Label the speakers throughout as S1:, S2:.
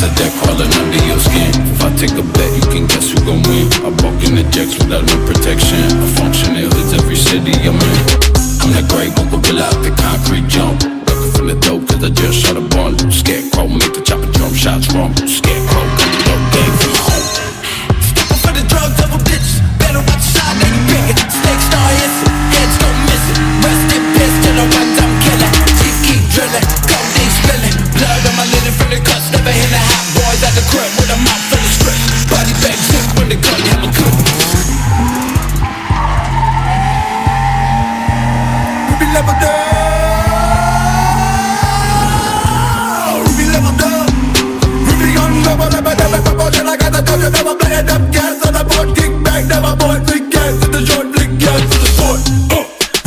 S1: a deck crawling under your skin. If I take a bet, you can guess who gon' win. I walk in the jets without no protection. I function in hoods every city I'm in. I'm that great vocal gorilla out the concrete jump. Looking from the dope cause I just shot a ball. Scarecrow make the chopper drum shots wrong. Scarecrow cut the dope game from home.
S2: Steppin' for the drug double bitches. Better watch your shot, now you pick it. Snakes start hissing, heads don't miss it. Rest in piss till the ones I'm killing. Teeth keep drilling, codeine spilling. Blood on my linen from the cuts. Never hit the hot boys at the crib with a mouth full of script. Body bag sick when the gun hit my cook. Ruby leveled up. Ruby leveled up. Ruby on level, never promotion. I got the dojo, never playing up gas on the board. Kick back, never board. Flick gas to the short, flick gas to the sport.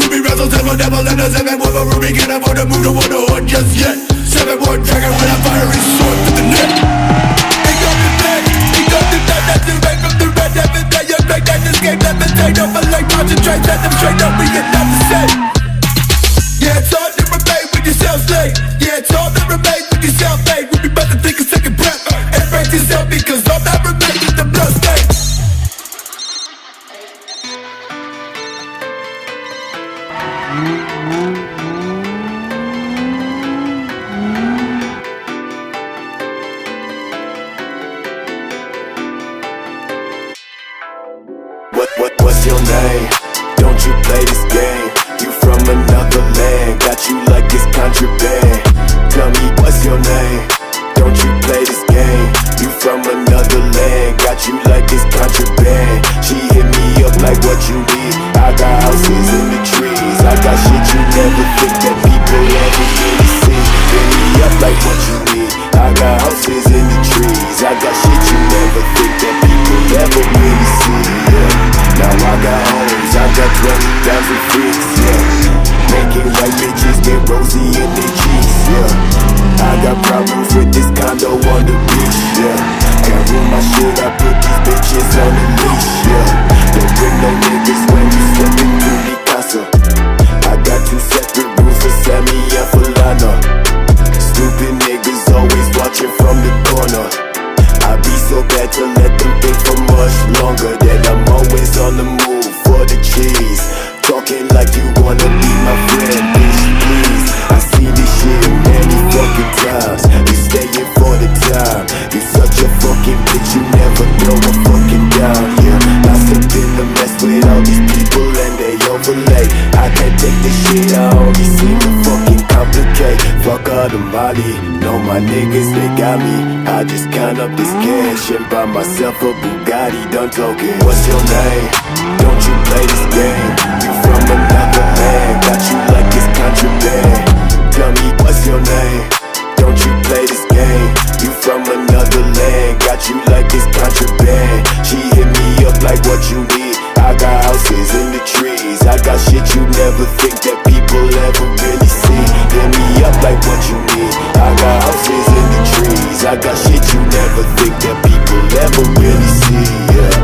S2: Ruby wrestles, devil, and a 7-1. Ruby can't afford to move to one hood just yet. 7-1 dragon with a fiery sword to the neck. He got the black, he got the dead. That's the red from the red. Every day you break that escape, let me take up a leg. Concentrate, let them straight up, we get not the same. Yeah, it's hard to remain with yourself slave. Yeah, it's hard to remain with yourself made. We be about to take a second breath and break yourself because all that remains is the blood stain.
S3: What's your name? Don't you play this game? You from another land, got you like it's contraband. Tell me what's your name? Don't you play this game? You from another land, got you like it's contraband. She hit me up like what you need. I got houses in the trees. I got shit you never think that people ever really see. Hit me up like what you need. I got houses in the trees. I got shit you never think that people ever really see. Yeah. Now I got homes, I got 20,000 freaks, yeah. Making white bitches get rosy in their cheeks, yeah. I got problems with this condo on the beach, yeah. Can't rule my shit, I put these bitches on the leash, yeah. Don't bring no niggas when you stepping through the casa. I got 2 separate rules for Sammy and Falana. Stupid niggas always watching from the corner. I be so bad to let them think for much longer. That I'm always on the move for the cheese. Talking like you wanna be my friend, bitch, please. I see this shit many fucking times. You staying for the time. You such a fucking bitch, you never throw a fucking down. Yeah, lost up in the mess with all these people and they overlay. I can't take this shit, I only seem to fucking complicate. Fuck all the Molly, know my niggas, they got me. I just count up this cash and buy myself a Bugatti, done talking. What's your name? Don't you play this game? You from another land, got you like it's contraband. Tell me what's your name? Don't you play this game? You from another land, got you like it's contraband. She hit me up like what you need. I got houses in the trees. I got shit you never think that people ever really see. Hit me up like what you need. I got houses in the trees. I got shit you never think that people ever really see, yeah.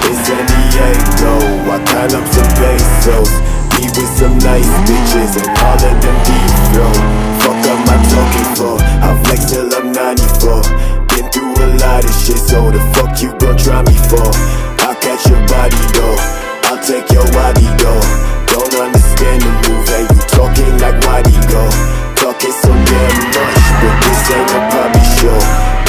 S3: In San Diego, I count up some pesos. Be with some nice bitches and all of them deep throw. Fuck up my talking for, I flex till I'm 94. Been through a lot of shit, so the fuck you gon' try me for? I'll catch your body though, I'll take your body though. Don't understand the move, and you talking like why'd he go? Talking so damn much, but this ain't a poppy show.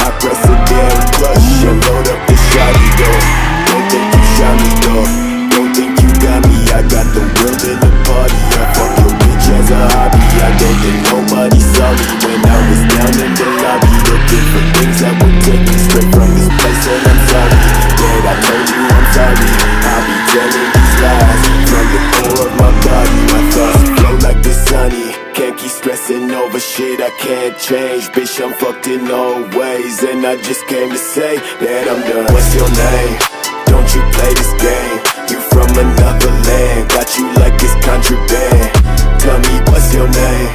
S3: I press a damn clutch and load up the shotty though. Don't think you shot me though, don't think you got me. I got the world in the party, I fuck your bitch as a hobby. I don't think nobody saw me when I was down in the lobby. Looking for things that would take me straight from this place, and I'm sorry. Dad, I told you I'm sorry. I'll be telling these lies from the core of my body. My thoughts flow like the sunny. Can't keep stressing over shit I can't change. Bitch, I'm fucked in all ways, and I just came to say that I'm done. What's your name? Don't you play this game? You from another land, got you like it's contraband. Tell me what's your name?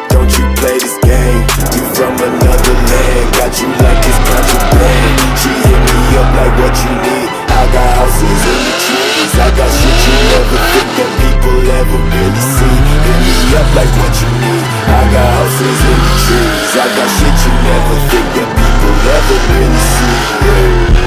S3: Don't you play this game? You from another land, got you like it's contraband. She hit me up like what you need. I got houses in the trees. I got shit you never think that people ever really see. Hit me up like what you need. I got houses in the trees. I got shit you never think that people up in the city, yeah.